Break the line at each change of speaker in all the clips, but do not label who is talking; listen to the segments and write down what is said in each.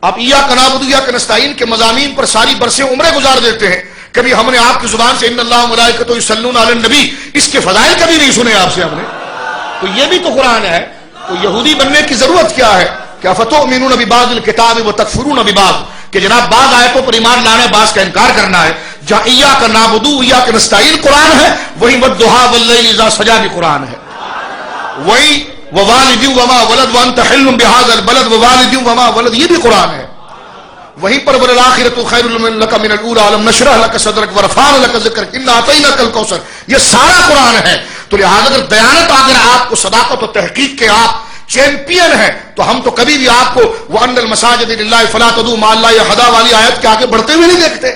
آپ ایاک نعبد و ایاک نستعین کے مضامین پر ساری برسیں عمریں گزار دیتے ہیں، کبھی ہم نے آپ کی زبان سے ان اللہ ملائکۃ یصلون علی النبی اس کے فضائل کبھی نہیں سنے آپ سے ہم نے. تو یہ بھی تو قرآن ہے. تو یہودی بننے کی ضرورت کیا ہے کہ افتؤمنون ببعض الکتاب وتکفرون ببعض، کہ جناب بعض آیتوں پر ایمان لانا ہے، بعض کا انکار کرنا ہے. جہاں ایاک نعبد و ایاک نستعین قرآن ہے، وہی والضحیٰ واللیل اذا سجا بھی قرآن ہے. وہی ووالد وما ولد وانت حل بهذا البلد ووالد وما ولد یہ بھی قرآن ہے. وہیں پر والآخرۃ خیر لک من الاولی الم نشرح لک صدرک ورفعنا لک ذکرک انا اعطیناک الکوثر، یہ سارا قرآن ہے. تو لہٰذا اگر دیانت اگر آپ کو صداقت و تحقیق کے آپ چیمپئن ہیں تو ہم تو کبھی بھی آپ کو وان المساجد للہ فلا تدعوا مع اللہ احدا والی آیت کے آگے بڑھتے ہوئے نہیں دیکھتے.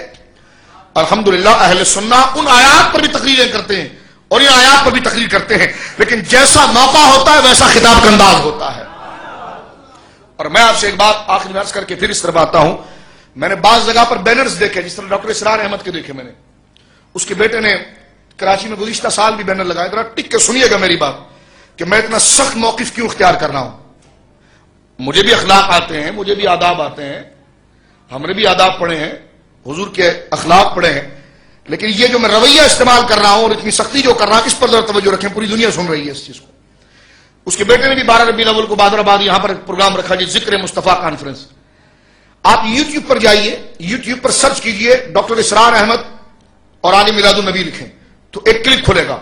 الحمدللہ اہل سنہ ان آیات پر بھی تقریریں کرتے ہیں اور ان آیات پر بھی تقریر کرتے ہیں، لیکن جیسا موقع ہوتا ہے ویسا خطاب کا انداز ہوتا ہے. اور میں آپ سے ایک بات آخری میں عرض کر کے پھر اس طرف آتا ہوں. میں نے بعض جگہ پر بینرز دیکھے، جس طرح ڈاکٹر اسرار احمد کے دیکھے، میں نے اس کے بیٹے نے کراچی میں گزشتہ سال بھی بینر لگایا. ذرا ٹک کے سنیے گا میری بات کہ میں اتنا سخت موقف کیوں اختیار کر رہا ہوں. مجھے بھی اخلاق آتے ہیں، مجھے بھی آداب آتے ہیں، ہم نے بھی آداب پڑھے ہیں، حضور کے اخلاق پڑھے ہیں، لیکن یہ جو میں رویہ استعمال کر رہا ہوں اور اتنی سختی جو کر رہا ہوں اس پر ذرا توجہ رکھیں. پوری دنیا سن رہی ہے اس چیز کو. اس کے بیٹے نے بھی 12 ربیع الاول کو بہادر آباد یہاں پر ایک پروگرام رکھا جی ذکر مصطفیٰ کانفرنس. آپ یوٹیوب پر جائیے، یوٹیوب پر سرچ کیجئے ڈاکٹر اسرار احمد اور عالم میلاد النبی لکھیں تو ایک کلپ کھلے گا.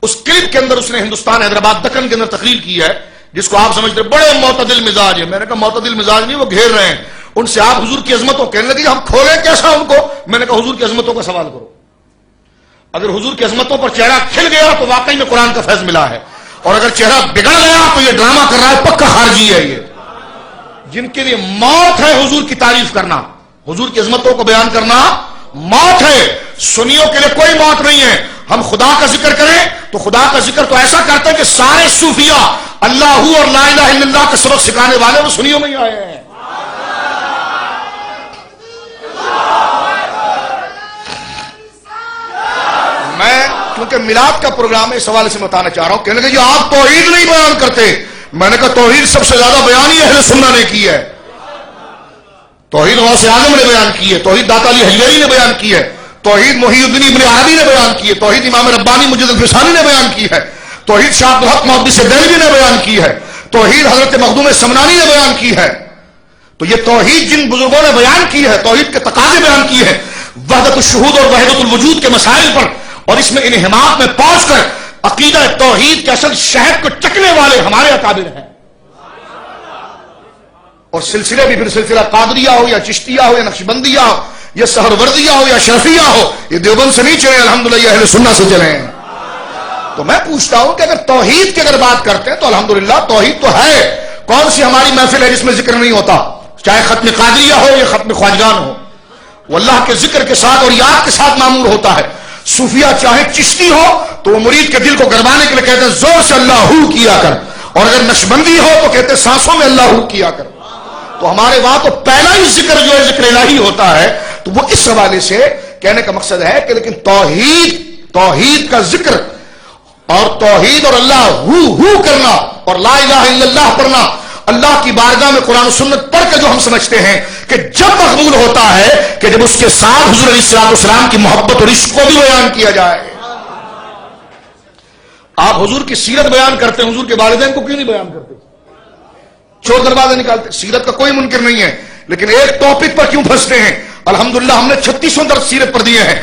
اس کلپ کے اندر اس نے ہندوستان حیدرآباد دکن کے اندر تقریر کی ہے جس کو آپ سمجھتے بڑے معتدل مزاج ہے. میں نے کہا معتدل مزاج نہیں، وہ گھیر رہے ہیں. ان سے آپ حضور کی عظمتوں کہنے لگے ہم کھولیں کیسا ان کو. میں نے کہا حضور کی عظمتوں کا سوال کرو. اگر حضور کی عظمتوں پر چہرہ کھل گیا تو واقعی میں قرآن کا فیض ملا ہے، اور اگر چہرہ بگڑ گیا تو یہ ڈرامہ کر رہا ہے، پکا خارجی ہے. یہ جن کے لیے موت ہے حضور کی تعریف کرنا، حضور کی عظمتوں کو بیان کرنا موت ہے. سنیوں کے لیے کوئی موت نہیں ہے. ہم خدا کا ذکر کریں تو خدا کا ذکر تو ایسا کرتے ہیں کہ سارے صوفیاء اللہ اور لا الہ الا اللہ کا سبق سکھانے والے وہ سنیوں میں ہی آئے ہیں. میں کیونکہ میلاد کا پروگرام اس حوالے سے بتانا چاہ رہا ہوں. کہنے لگے آپ توحید نہیں بیان کرتے. میں نے کہا توحید سب سے زیادہ بیان ہی اہل سنہ نے کی ہے. توحید غوث اعظم نے بیان کی ہے، توحید داتا علی حجویری نے بیان کی ہے، توحید محی الدین ابن عربی نے بیان کی ہے، توحید امام ربانی مجد الفسانی نے بیان کی ہے، توحید شاہ عبدالحق محدث دہلوی نے بیان کی ہے، توحید حضرت مخدوم سمنانی نے بیان کی ہے. تو یہ توحید جن بزرگوں نے بیان کی ہے، توحید کے تقاضے بیان کیے ہیں وحدت الشہود اور وحدت الوجود کے مسائل پر، اور اس میں انہماک میں پہنچ کر عقیدہ توحید کے اصل شہد کو چکنے والے ہمارے اکابر ہیں. اور سلسلے بھی پھر سلسلہ قادریہ ہو یا چشتیہ ہو یا نقشبندیہ ہو یا سہروردیہ ہو یا شرفیہ ہو، یہ دیوبند سے نہیں چلے، الحمدللہ یہ اہل سنہ سے چلے ہیں. تو میں پوچھتا ہوں کہ اگر توحید کی اگر بات کرتے ہیں تو الحمدللہ توحید تو ہے. کون سی ہماری محفل ہے جس میں ذکر نہیں ہوتا؟ چاہے ختم قادریہ ہو یا ختم خواجگان ہو، وہ اللہ کے ذکر کے ساتھ اور یاد کے ساتھ معمور ہوتا ہے. صوفیہ چاہے چشتی ہو تو وہ مرید کے دل کو گرمانے کے لیے کہتے ہیں زور سے اللہ ہو کیا کر، اور اگر نقشبندی ہو تو کہتے ہیں سانسوں میں اللہ ہو کیا کر. تو ہمارے وہاں تو پہلا ہی ذکر جو ہے ذکر الہی ہوتا ہے. تو وہ اس حوالے سے کہنے کا مقصد ہے کہ لیکن توحید کا ذکر اور توحید اور اللہ ہو کرنا اور لا الہ الا اللہ پڑھنا، اللہ کی بارگاہ میں قرآن و سنت پڑھ کے جو ہم سمجھتے ہیں کہ جب مقبول ہوتا ہے کہ جب اس کے ساتھ حضور علیہ الصلوۃ والسلام کی محبت اور عشق کو بھی بیان کیا جائے. آپ حضور کی سیرت بیان کرتے ہیں، حضور کے والدین کو کیوں نہیں بیان کرتے؟ چور دروازے نکالتے. سیرت کا کوئی منکر نہیں ہے، لیکن ایک ٹاپک پر کیوں پھنستے ہیں؟ الحمدللہ ہم نے 3600 درس سیرت پر دیے ہیں.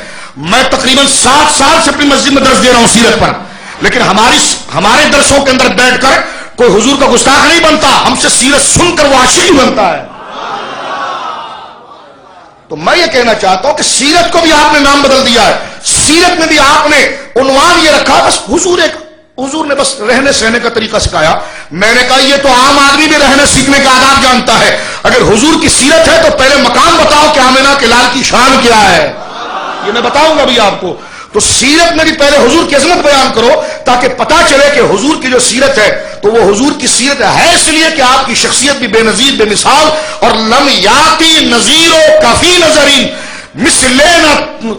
میں تقریباً 7 سال سے اپنی مسجد میں درس دے رہا ہوں سیرت پر، لیکن ہمارے درسوں کے اندر بیٹھ کر کوئی حضور کا گستاخ نہیں بنتا، ہم سے سیرت سن کر وہ عاشق بنتا ہے. تو میں یہ کہنا چاہتا ہوں کہ سیرت کو بھی آپ نے نام بدل دیا ہے. سیرت میں بھی آپ نے عنوان یہ رکھا بس حضور نے بس رہنے سہنے کا طریقہ سکھایا. میں نے کہا یہ تو عام آدمی بھی رہنے سیکھنے کا آداب جانتا ہے. اگر حضور کی سیرت ہے تو پہلے مقام بتاؤ کہ آمنہ کے لال کی شان کیا ہے، یہ میں بتاؤں گا بھی آپ کو. تو سیرت میں بھی پہلے حضور کی عظمت بیان کرو تاکہ پتا چلے کہ حضور کی جو سیرت ہے تو وہ حضور کی سیرت ہے اس لیے کہ آپ کی شخصیت بھی بے نظیر بے مثال، اور لم یاتی نظیر و کافی نظرین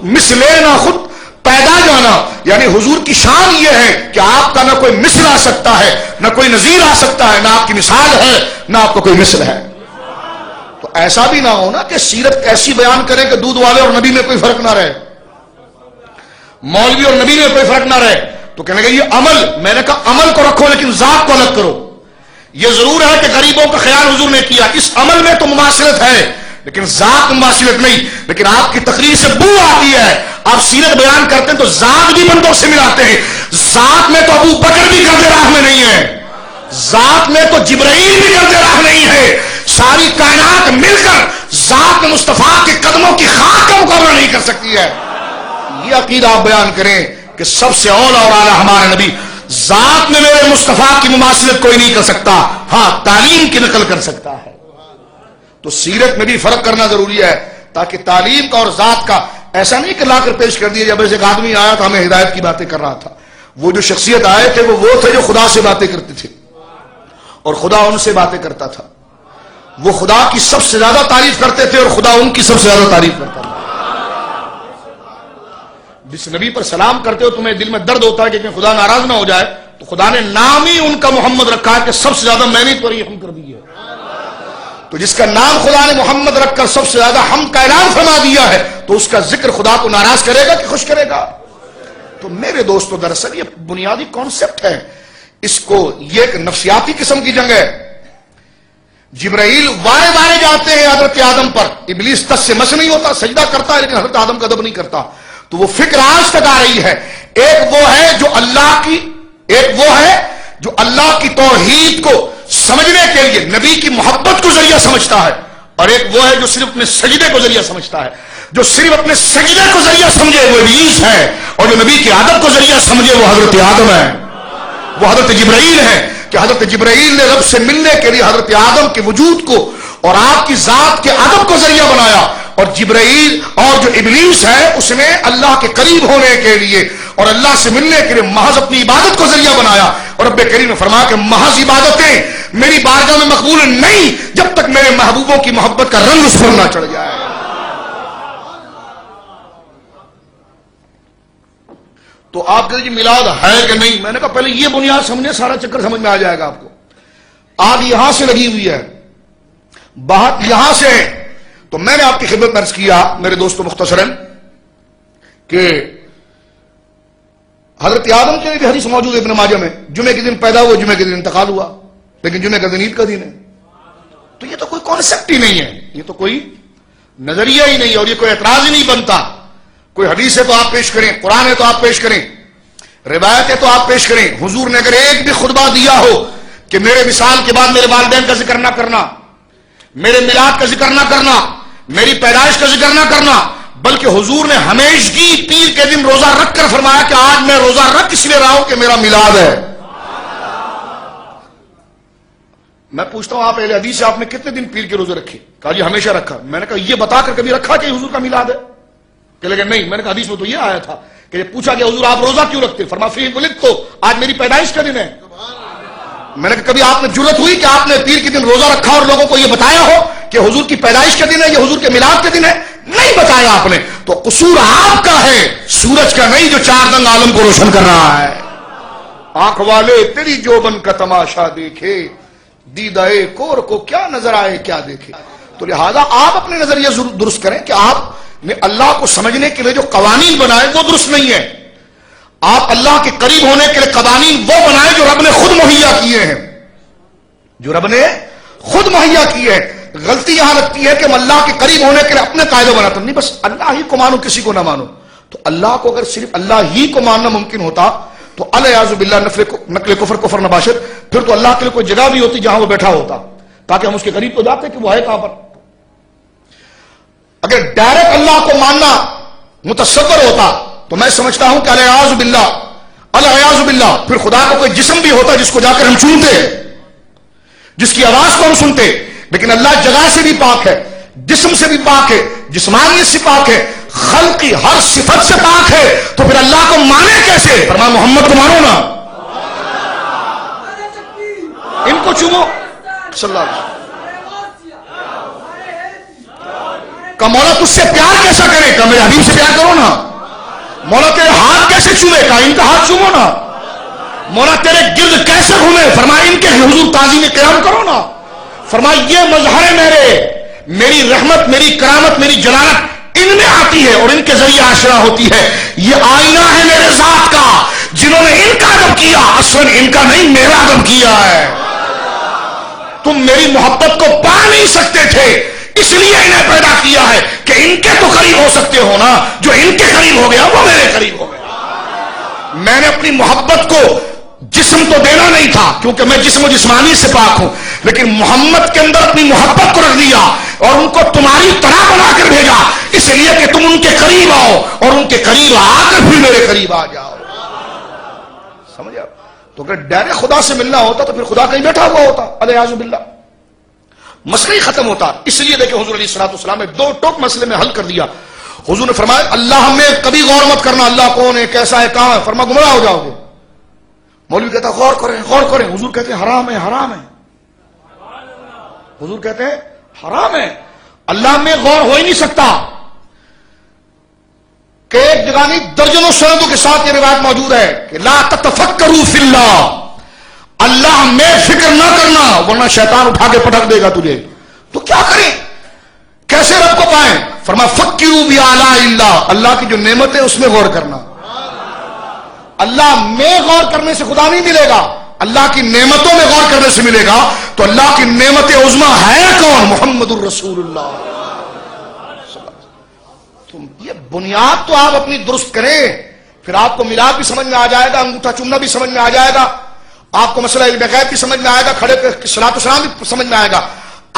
مثلینا خود پیدا جانا، یعنی حضور کی شان یہ ہے کہ آپ کا نہ کوئی مثل آ سکتا ہے، نہ کوئی نظیر آ سکتا ہے، نہ آپ کی مثال ہے، نہ آپ کا کوئی مثل ہے. تو ایسا بھی نہ ہو نا کہ سیرت ایسی بیان کریں کہ دودھ والے اور نبی میں کوئی فرق نہ رہے، مولوی اور نبی میں کوئی فرق نہ رہے، تو کہنے گے یہ عمل، میں نے کہا عمل کو رکھو لیکن ذات کو الگ کرو۔ یہ ضرور ہے کہ غریبوں کا خیال حضور نے کیا، اس عمل میں تو مماثلت ہے لیکن ذات مماثلت نہیں۔ لیکن آپ کی تقریر سے بو آتی ہے، آپ سیرت بیان کرتے ہیں تو ذات بھی بندوں سے ملاتے ہیں، ذات میں تو ابو بکر بھی گرد راہ میں نہیں ہے، ذات میں تو جبرائیل بھی گرد راہ نہیں ہے، ساری کائنات مل کر ذات مصطفیٰ کے قدموں کی خاک کا مقابلہ نہیں کر سکتی ہے۔ یہ عقیدہ آپ بیان کریں کہ سب سے اولا اور اعلیٰ ہمارے نبی، ذات میں میرے مصطفیٰ کی مماثلت کوئی نہیں کر سکتا، ہاں تعلیم کی نقل کر سکتا ہے۔ تو سیرت میں بھی فرق کرنا ضروری ہے تاکہ تعلیم کا اور ذات کا ایسا نہیں کہ لا کر پیش کر دیا۔ جب ایک آدمی آیا تھا ہمیں ہدایت کی باتیں کر رہا تھا، وہ جو شخصیت آئے تھے وہ تھے جو خدا سے باتیں کرتے تھے اور خدا ان سے باتیں کرتا تھا، وہ خدا کی سب سے زیادہ تعریف کرتے تھے اور خدا ان کی سب سے زیادہ تعریف کرتا تھا۔ جس نبی پر سلام کرتے ہو تمہیں دل میں درد ہوتا ہے کہ خدا ناراض نہ ہو جائے، تو خدا نے نام ہی ان کا محمد رکھا ہے کہ سب سے زیادہ میں نے توریحم کر دی ہے۔ تو جس کا نام خدا نے محمد رکھ کر سب سے زیادہ حمد کا اعلان فرما دیا ہے تو اس کا ذکر خدا کو ناراض کرے گا کہ خوش کرے گا؟ تو میرے دوستو دراصل یہ بنیادی کانسیپٹ ہے، اس کو یہ ایک نفسیاتی قسم کی جنگ ہے۔ جبرائیل وارے وارے جاتے ہیں حضرت آدم پر، ابلیس تس سے مس نہیں ہوتا، سجدہ کرتا ہے لیکن حضرت آدم کا ادب نہیں کرتا۔ تو وہ فکر آج تک آ رہی ہے، ایک وہ ہے جو اللہ کی توحید کو سمجھنے کے لیے نبی کی محبت کو ذریعہ سمجھتا ہے، اور ایک وہ ہے جو صرف اپنے سجدے کو ذریعہ سمجھتا ہے۔ جو صرف اپنے سجدے کو ذریعہ سمجھے وہ ابلیس ہے، اور جو نبی کی عادت کو ذریعہ سمجھے وہ حضرت آدم ہے، وہ حضرت جبرائیل ہے۔ کہ حضرت جبرائیل نے رب سے ملنے کے لیے حضرت آدم کے وجود کو اور آپ کی ذات کے ادب کو ذریعہ بنایا، اور جبرائیل اور جو ابلیس ہے اس نے اللہ کے قریب ہونے کے لیے اور اللہ سے ملنے کے لیے محض اپنی عبادت کو ذریعہ بنایا۔ اور رب کریم نے فرمایا کہ محض عبادتیں میری بارگاہ میں مقبول نہیں جب تک میرے محبوبوں کی محبت کا رنگ اس پر نہ چڑھ جائے۔ تو آپ کہتے جی میلاد ہے کہ نہیں؟ میں نے کہا پہلے یہ بنیاد سمجھے، سارا چکر سمجھ میں آ جائے گا آپ کو۔ آگ یہاں سے لگی ہوئی ہے، بات یہاں سے ہے۔ تو میں نے آپ کی خدمت میں عرض کیا میرے دوستوں مختصراً کہ حضرت آدم کے لیے حدیث موجود ہے ابن ماجہ میں، جمعے کے دن پیدا ہوا، جمعے کے دن انتقال ہوا، لیکن جمعے کا دن عید کا دن ہے۔ تو یہ تو کوئی کانسیپٹ ہی نہیں ہے، یہ تو کوئی نظریہ ہی نہیں ہے، اور یہ کوئی اعتراض ہی نہیں بنتا۔ کوئی حدیث ہے تو آپ پیش کریں، قرآن ہے تو آپ پیش کریں، روایت ہے تو آپ پیش کریں۔ حضور نے اگر ایک بھی خطبہ دیا ہو کہ میرے وصال کے بعد میرے والدین کا ذکر نہ کرنا، میرے میلاد کا ذکر نہ کرنا، میری پیدائش کا ذکر نہ کرنا، بلکہ حضور نے ہمیشگی پیر کے دن روزہ رکھ کر فرمایا کہ آج میں روزہ رکھ اس لیے رہا ہوں کہ میرا میلاد ہے۔ میں پوچھتا ہوں آپ اہل حدیث سے آپ نے کتنے دن پیر کے روزے رکھے؟ کہا جی ہمیشہ رکھا۔ میں نے کہا یہ بتا کر کبھی رکھا کہ حضور کا میلاد ہے؟ کہ لیکن نہیں۔ میں نے کہا حدیث میں تو یہ آیا تھا کہ جب پوچھا کہ حضور آپ روزہ کیوں رکھتے؟ فرمایا فیہ ولدت، تو آج میری پیدائش کا دن ہے۔ میں نے کہا کبھی آپ نے جرأت ہوئی کہ آپ نے پیر کے دن روزہ رکھا اور لوگوں کو یہ بتایا ہو کہ حضور کی پیدائش کا دن ہے، یہ حضور کے میلاد کے دن ہے؟ نہیں بتایا آپ نے۔ تو قصور آپ کا ہے، سورج کا نہیں جو چار دنگ عالم کو روشن کر رہا ہے۔ آنکھ والے تیری جوبن کا تماشا دیکھے، دیدائے کور کو کیا نظر آئے کیا دیکھے۔ تو لہذا آپ اپنے نظریہ درست کریں کہ آپ نے اللہ کو سمجھنے کے لیے جو قوانین بنائے وہ درست نہیں ہے۔ آپ اللہ کے قریب ہونے کے لیے قوانین وہ بنائے جو رب نے خود مہیا کیے ہیں، جو رب نے خود مہیا کیے ہیں۔ غلطی یہاں لگتی ہے کہ ہم اللہ کے قریب ہونے کے لیے اپنے قاعدے بناتے ہیں، نہیں بس اللہ ہی کو مانو کسی کو نہ مانو۔ تو اللہ کو اگر صرف اللہ ہی کو ماننا ممکن ہوتا تو الیاذ باللہ نقل کفر کفر نباشر، پھر تو اللہ کے لیے کوئی جگہ بھی ہوتی جہاں وہ بیٹھا ہوتا تاکہ ہم اس کے قریب تو جاتے کہ وہ ہے کہاں پر۔ اگر ڈائریکٹ اللہ کو ماننا متصور ہوتا تو میں سمجھتا ہوں کہ الیاذ باللہ پھر خدا کا کوئی جسم بھی ہوتا جس کو جا کر ہم چومتے، جس کی آواز کو ہم سنتے۔ لیکن اللہ جگہ سے بھی پاک ہے، جسم سے بھی پاک ہے، جسمانیت سے پاک ہے، خلقی ہر صفت سے پاک ہے، تو پھر اللہ کو مانے کیسے؟ فرمایا محمد کو مانو نا، ان کو چومو صلی اللہ علیہ وسلم۔ کہ مولا تجھ سے پیار کیسا کرے؟ کہ میرے حبیب سے پیار کرو نا۔ مولا تیرے ہاتھ کیسے چومے؟ کہ ان کا ہاتھ چومو نا۔ مولا تیرے گرد کیسے گھومے؟ فرمایا ان کے حضور تعظیم قیام کرو نا۔ فرمایا یہ مظہر ہے میری رحمت، میری کرامت، میری جلالت ان میں آتی ہے اور ان کے ذریعے آشنا ہوتی ہے. یہ آئینہ ہے میرے ذات کا. جنہوں نے ان کا ادب کیا اصلاً ان کا نہیں میرا ادب کیا ہے. تم میری محبت کو پا نہیں سکتے تھے اس لیے انہیں پیدا کیا ہے کہ ان کے تو قریب ہو سکتے ہو نا. جو ان کے قریب ہو گیا وہ میرے قریب ہو گیا. میں نے اپنی محبت کو جسم تو دینا نہیں تھا کیونکہ میں جسم و جسمانی سے پاک ہوں، لیکن محمد کے اندر اپنی محبت کو رکھ دیا اور ان کو تمہاری طرح بنا کر بھیجا اس لیے کہ تم ان کے قریب آؤ اور ان کے قریب آ کر پھر میرے قریب آ جاؤ. سمجھا؟ تو اگر ڈائریکٹ خدا سے ملنا ہوتا تو پھر خدا کہیں بیٹھا ہوا ہوتا. الیاذ باللہ. مسئلہ ہی ختم ہوتا. اس لیے دیکھیں حضور علیہ الصلوۃ والسلام نے دو ٹوک مسئلے میں حل کر دیا. حضور نے فرمایا اللہ میں کبھی غور مت کرنا اللہ کون ہے، کیسا ہے، کہاں ہے. فرمایا گمراہ ہو جاؤ گے. مولوی کہتا ہے غور کریں غور کریں. حضور کہتے ہیں حرام ہے حرام ہے. حضور کہتے ہیں حرام ہے. اللہ میں غور ہو ہی نہیں سکتا. کہ ایک جگہ نہیں درجنوں سندوں کے ساتھ یہ روایت موجود ہے کہ لا تتفکروا فی اللہ، اللہ میں فکر نہ کرنا ورنہ شیطان اٹھا کے پٹک دے گا تجھے. تو کیا کریں، کیسے رب کو پائیں؟ فرمایا فکروا بآلاء اللہ، اللہ کی جو نعمت ہے اس میں غور کرنا. اللہ میں غور کرنے سے خدا نہیں ملے گا، اللہ کی نعمتوں میں غور کرنے سے ملے گا. تو اللہ کی نعمت عظمیٰ ہے کون؟ محمد الرسول اللہ. یہ بنیاد تو آپ اپنی درست کریں، پھر آپ کو میلاد بھی سمجھ میں آ جائے گا، انگوٹھا چومنا بھی سمجھ میں آ جائے گا، آپ کو مسئلہ علم غیب بھی سمجھ میں آئے گا، کھڑے صلاۃ و سلام بھی سمجھ میں آئے گا.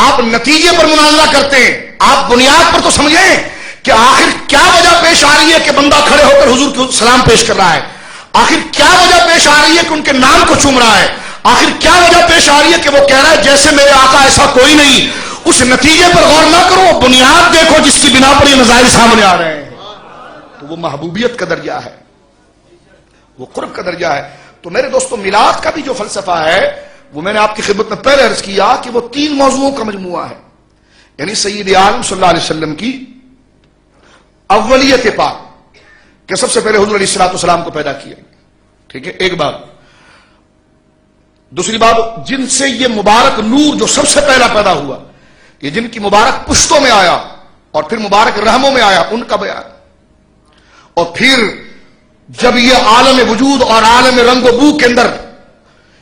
آپ نتیجے پر مناظرہ کرتے ہیں، آپ بنیاد پر تو سمجھیں کہ آخر کیا وجہ پیش آ رہی ہے کہ بندہ کھڑے ہو کر حضور کو سلام پیش کر رہا ہے. آخر کیا وجہ پیش آ رہی ہے کہ ان کے نام کو چوم رہا ہے. آخر کیا وجہ پیش آ رہی ہے کہ وہ کہہ رہا ہے جیسے میرے آقا ایسا کوئی نہیں. اس نتیجے پر غور نہ کرو، بنیاد دیکھو جس کی بنا پر یہ نظائر سامنے آ رہے ہیں. تو وہ محبوبیت کا درجہ ہے، وہ قرب کا درجہ ہے. تو میرے دوستو میلاد کا بھی جو فلسفہ ہے وہ میں نے آپ کی خدمت میں پہلے عرض کیا کہ وہ 3 موضوعوں کا مجموعہ ہے. یعنی سید عالم صلی اللہ علیہ وسلم کی اولیت پاک کہ سب سے پہلے حضور علیہ الصلوۃ والسلام کو پیدا کیا. ٹھیک ہے، ایک بات. دوسری بات جن سے یہ مبارک نور جو سب سے پہلا پیدا ہوا، یہ جن کی مبارک پشتوں میں آیا اور پھر مبارک رحموں میں آیا، ان کا بیان. اور پھر جب یہ عالم وجود اور عالم رنگ و بو کے اندر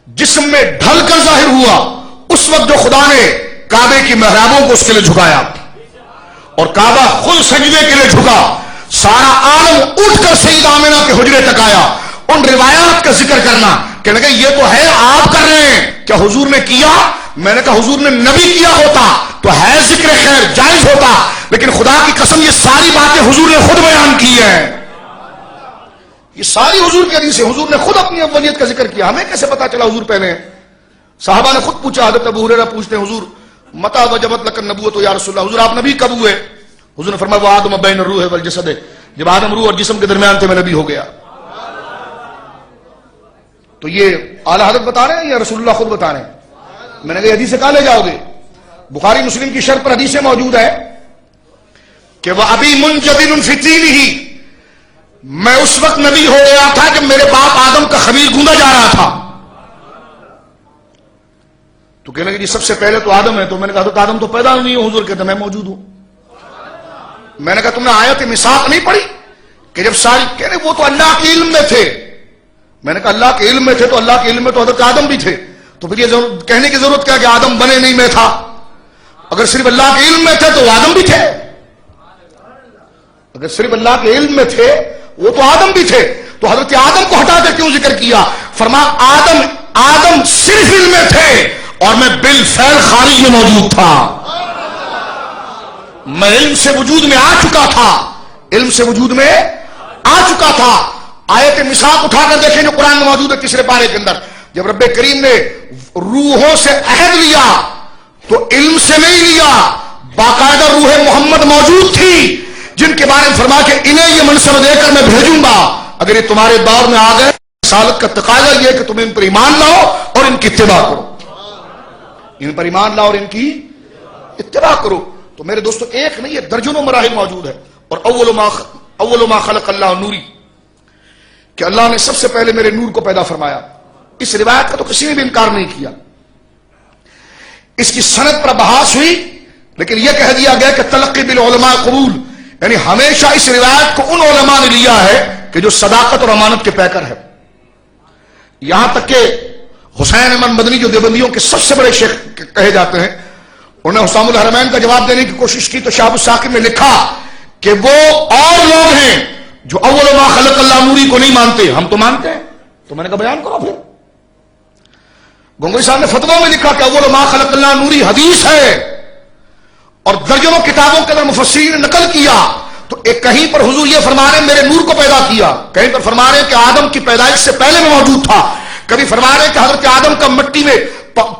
جسم میں ڈھل کر ظاہر ہوا، اس وقت جو خدا نے کعبے کی محرابوں کو اس کے لیے جھکایا اور کعبہ خود سجدے کے لیے جھکا، سارا عالم اٹھ کر سید آمنہ کے حجرے تک آیا. ان روایات کا ذکر کرنا کہ لگے یہ تو ہے آپ کر رہے ہیں، کیا حضور نے کیا؟ میں نے کہا حضور نے نبی کیا ہوتا تو ہے ذکر خیر جائز ہوتا، لیکن خدا کی قسم یہ ساری باتیں حضور نے خود بیان کی ہیں. یہ ساری حضور کی حدیث ہے. حضور نے خود اپنی اولیت کا ذکر کیا. ہمیں کیسے پتا چلا حضور پہلے؟ صحابہ نے خود پوچھا. حضرت ابو ہریرہ پوچھتے ہیں حضور متی وجبت لک النبوۃ یا رسول اللہ، حضور آپ نبی کب ہوئے؟ حضور نے فرمایا وہ آدم بین الروح والجسد، جب آدم روح اور جسم کے درمیان تھے میں نبی ہو گیا. تو یہ اعلی حضرت بتا رہے ہیں یا رسول اللہ خود بتا رہے ہیں؟ میں نے کہا حدیث سے کہاں لے جاؤ گے؟ بخاری مسلم کی شرط پر حدیثیں موجود ہے کہ وہ ابھی منجدل فی طینہ، میں اس وقت نبی ہو گیا تھا جب میرے باپ آدم کا خمیر گوندا جا رہا تھا. تو کہنے لگے جی سب سے پہلے تو آدم ہے. تو میں نے کہا تو آدم تو پیدا نہیں ہو. حضور کہتے میں موجود ہوں. میں نے کہا تم نے آیت میثاق نہیں پڑھی کہ جب ساری کہنے وہ تو اللہ کے علم میں تھے. میں نے کہا اللہ کے علم میں تھے تو اللہ کے علم میں تو حضرت آدم بھی تھے. تو پھر یہ کہنے کی ضرورت کیا کہ آدم بنے نہیں میں تھا؟ اگر صرف اللہ کے علم میں تھے تو آدم بھی تھے. اگر صرف اللہ کے علم میں تھے وہ تو آدم بھی تھے. تو حضرت آدم کو ہٹا کر کیوں ذکر کیا؟ فرمایا آدم صرف علم میں تھے اور میں بالفعل خارج میں موجود تھا. میں علم سے وجود میں آ چکا تھا، علم سے وجود میں آ چکا تھا. آیت میثاق اٹھا کر دیکھیں جو قرآن میں موجود ہے 3 پارے کے اندر. جب رب کریم نے روحوں سے عہد لیا تو علم سے نہیں لیا، باقاعدہ روح محمد موجود تھی جن کے بارے میں فرما کہ انہیں یہ منصب دے کر میں بھیجوں گا اگر یہ تمہارے دور میں آ گئے. رسالت کا تقاضا یہ ہے کہ تم ان پر ایمان لاؤ اور ان کی اتباع کرو. ان پر ایمان لاؤ اور ان کی اتباع کرو. تو میرے دوستو ایک نہیں یہ درجنوں مراحل موجود ہے. اور اول ما خلق اللہ نوری، کہ اللہ نے سب سے پہلے میرے نور کو پیدا فرمایا. اس روایت کا تو کسی نے بھی انکار نہیں کیا. اس کی سند پر بحث ہوئی لیکن یہ کہہ دیا گیا کہ تلقی بالعلماء قبول، یعنی ہمیشہ اس روایت کو ان علماء نے لیا ہے کہ جو صداقت اور امانت کے پیکر ہے. یہاں تک کہ حسین احمد مدنی جو دیوبندیوں کے سب سے بڑے شیخ کہے جاتے ہیں، انہوں نے حسام الحرمین کا جواب دینے کی کوشش کی تو شہاب الثاقب میں لکھا کہ وہ اور لوگ ہیں جو اول ما خلق اللہ نوری کو نہیں مانتے، ہم تو مانتے ہیں. تو میں نے کہا بیان کرو پھر. گنگوئی صاحب نے فتویٰ میں لکھا کہ اول ما خلق اللہ نوری حدیث ہے، اور درجنوں کتابوں کے اندر مفسرین نے نقل کیا. تو ایک کہیں پر حضور یہ فرما رہے ہیں میرے نور کو پیدا کیا، کہیں پر فرما رہے ہیں کہ آدم کی پیدائش سے پہلے میں موجود تھا، کبھی فرما رہے ہیں کہ حضرت آدم کا مٹی میں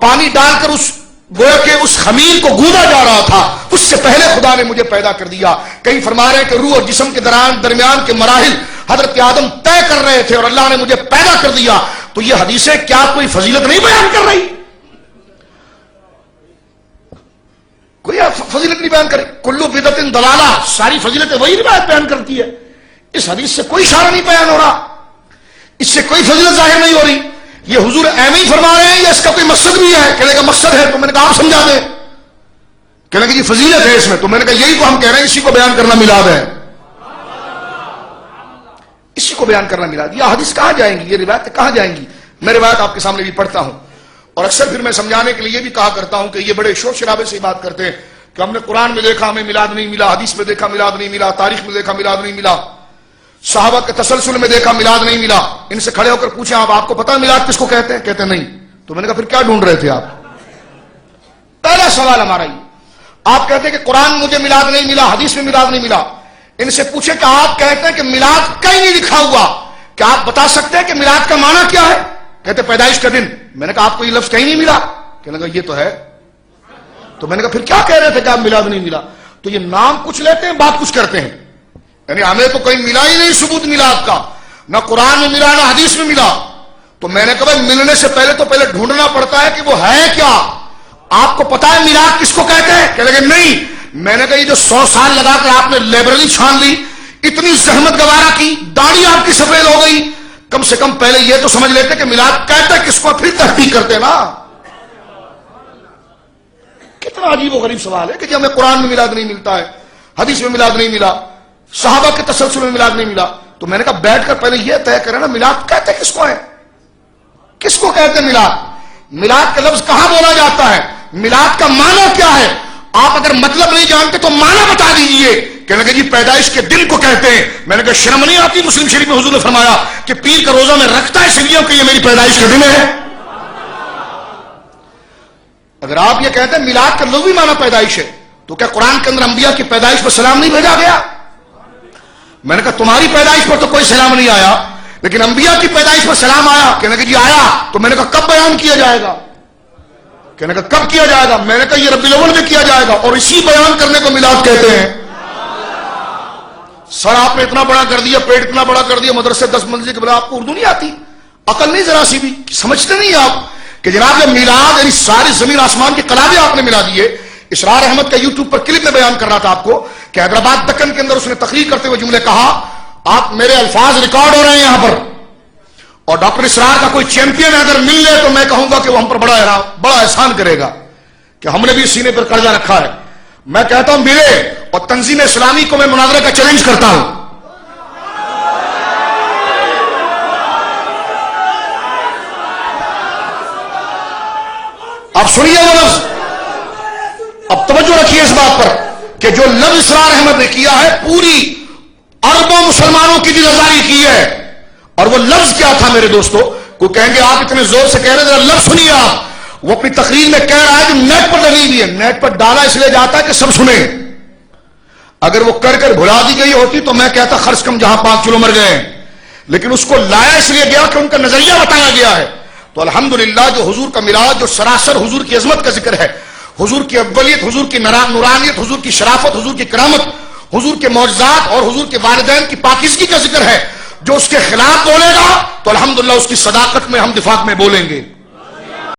پانی ڈال کر اس گویا کہ اس خمیر کو گودا جا رہا تھا، اس سے پہلے خدا نے مجھے پیدا کر دیا. کہیں فرما رہے ہیں کہ روح اور جسم کے درمیان کے مراحل حضرت آدم طے کر رہے تھے اور اللہ نے مجھے پیدا کر دیا. تو یہ حدیثیں کیا کوئی فضیلت نہیں بیان کر رہی؟ کوئی فضیلت نہیں بیان کرے. کلو بدعت ضلالہ، ساری فضیلتیں وہی روایت بیان کرتی ہے. اس حدیث سے کوئی اشارہ نہیں بیان ہو رہا، اس سے کوئی فضیلت ظاہر نہیں ہو رہی. یہ حضور ایویں ہی فرما رہے ہیں یا اس کا کوئی مقصد بھی ہے؟ کہنے کا مقصد ہے. تو میں نے کہا آپ سمجھا دیں. کہنے کہ جی فضیلت ہے اس میں. تو میں نے کہا یہی تو ہم کہہ رہے ہیں، اسی کو بیان کرنا میلاد ہے، اسی کو بیان کرنا میلاد. یہ حدیث کہاں جائیں گی، یہ روایت کہاں جائیں گی؟ میں روایت آپ کے سامنے بھی پڑھتا ہوں، اور اکثر پھر میں سمجھانے کے لیے یہ بھی کہا کرتا ہوں کہ یہ بڑے شور شرابے سے بات کرتے ہیں کہ ہم نے قرآن میں دیکھا ہمیں میلاد نہیں ملا، حدیث میں دیکھا میلاد نہیں ملا، تاریخ میں دیکھا میلاد نہیں ملا، صحابہ کے تسلسل میں دیکھا میلاد نہیں ملا. ان سے کھڑے ہو کر پوچھیں آپ کو پتا میلاد کس کو کہتے ہیں؟ کہتے نہیں. تو میں نے کہا پھر کیا ڈھونڈ رہے تھے آپ؟ پہلا سوال ہمارا یہ. آپ کہتے ہیں کہ قرآن میں مجھے میلاد نہیں ملا، حدیث میں میلاد نہیں ملا. ان سے پوچھیں کہ آپ کہتے ہیں کہ میلاد کہیں نہیں لکھا ہوا، کیا آپ بتا سکتے ہیں کہ میلاد کا معنی کیا ہے؟ کہتے پیدائش کا دن. میں نے کہا آپ کو یہ لفظ کہیں نہیں ملا؟ کہنے لگا یہ تو ہے. تو میں نے کہا پھر کیا کہہ رہے تھے کہ آپ میلاد نہیں ملا؟ تو یہ نام کچھ لیتے ہیں بات کچھ کرتے ہیں، یعنی ہمیں تو کہیں ملا ہی نہیں ثبوت میلاد کا، نہ قرآن میں ملا نہ حدیث میں ملا. تو میں نے کہا ملنے سے پہلے ڈھونڈنا پڑتا ہے کہ وہ ہے کیا. آپ کو پتا ہے میلاد کس کو کہتے ہیں؟ کہنے لگے نہیں. میں نے کہا یہ جو 100 سال لگا کر آپ نے لائبریری چھان لی، اتنی زحمت گوارا کی، داڑھی آپ کی سفید ہو گئی، کم سے کم پہلے یہ تو سمجھ لیتے کہ میلاد کہتے کس کو، پھر تحقیق کرتے نا. کتنا عجیب و غریب سوال ہے کہ جی ہمیں قرآن میں میلاد نہیں ملتا ہے، حدیث میں میلاد نہیں ملا، صحابہ کے تسلسل میں میلاد نہیں ملا. تو میں نے کہا بیٹھ کر پہلے یہ طے کریں نا میلاد کہتے کس کو ہے، کس کو کہتے ہیں میلاد؟ میلاد کا لفظ کہاں بولا جاتا ہے؟ میلاد کا معنی کیا ہے؟ آپ اگر مطلب نہیں جانتے تو معنی بتا دیجئے. کہنے کہ جی پیدائش کے دن کو کہتے ہیں. میں نے کہا شرم نہیں آتی؟ مسلم شریف میں حضور نے فرمایا کہ پیر کا روزہ میں رکھتا ہے اس لیے کہ یہ میری پیدائش کا دن ہے. اگر آپ یہ کہتے ہیں میلاد کا لغوی معنی پیدائش ہے، تو کیا قرآن کے اندر انبیاء کی پیدائش پر سلام نہیں بھیجا گیا؟ میں نے کہا تمہاری پیدائش پر تو کوئی سلام نہیں آیا، لیکن انبیاء کی پیدائش پر سلام آیا. کہنے کہ جی آیا. تو میں نے کہا کب بیان کیا جائے گا؟ کہنے کا کب کیا جائے گا؟ میں نے کہا یہ ربیع الاول میں کیا جائے گا، اور اسی بیان کرنے کو میلاد کہتے ہیں. سر آپ نے اتنا بڑا کر دیا، پیٹ اتنا بڑا کر دیا، مدرسے 10 منزل کے بلا آپ کو اردو نہیں آتی، عقل نہیں ذرا سی بھی، سمجھتے نہیں آپ کہ جناب یہ میلاد یعنی ساری زمین آسمان کے قلابے آپ نے ملا دیے. اسرار احمد کا یوٹیوب پر کلپ میں بیان کر رہا تھا آپ کو کہ حیدرآباد دکن کے اندر اس نے تقریر کرتے ہوئے جملے کہا، آپ میرے الفاظ ریکارڈ ہو رہے ہیں یہاں پر، اور ڈاکٹر اسرار کا کوئی چیمپئن اگر مل لے تو میں کہوں گا کہ وہ ہم پر بڑا احسان کرے گا کہ ہم نے بھی سینے پر قرضہ رکھا ہے. میں کہتا ہوں ملے، اور تنظیم اسلامی کو میں مناظرے کا چیلنج کرتا ہوں. اب سنیے وہ لفظ، اب توجہ رکھیے اس بات پر کہ جو لفظ اسرار احمد نے کیا ہے پوری اربوں مسلمانوں کی دلداری کی ہے. اور وہ لفظ کیا تھا میرے دوستو؟ کوئی کہیں گے آپ اتنے زور سے کہہ رہے ہیں، لفظ سنیے آپ. وہ اپنی تقریر میں کہہ رہا ہے کہ نیٹ پر ڈلی ہوئی ہے، نیٹ پر ڈالا اس لیے جاتا ہے کہ سب سنیں. اگر وہ کر بھلا دی گئی ہوتی تو میں کہتا خرچ کم جہاں 5 کلو مر گئے، لیکن اس کو لایا اس لیے گیا کہ ان کا نظریہ بتایا گیا ہے. تو الحمدللہ جو حضور کا میلاد، جو سراسر حضور کی عظمت کا ذکر ہے، حضور کی اولیت، حضور کی نورانیت، حضور کی شرافت، حضور کی کرامت، حضور کے معجزات اور حضور کے والدین کی پاکیزگی کا ذکر ہے، جو اس کے خلاف بولے گا تو الحمدللہ اس کی صداقت میں ہم دفاع میں بولیں گے.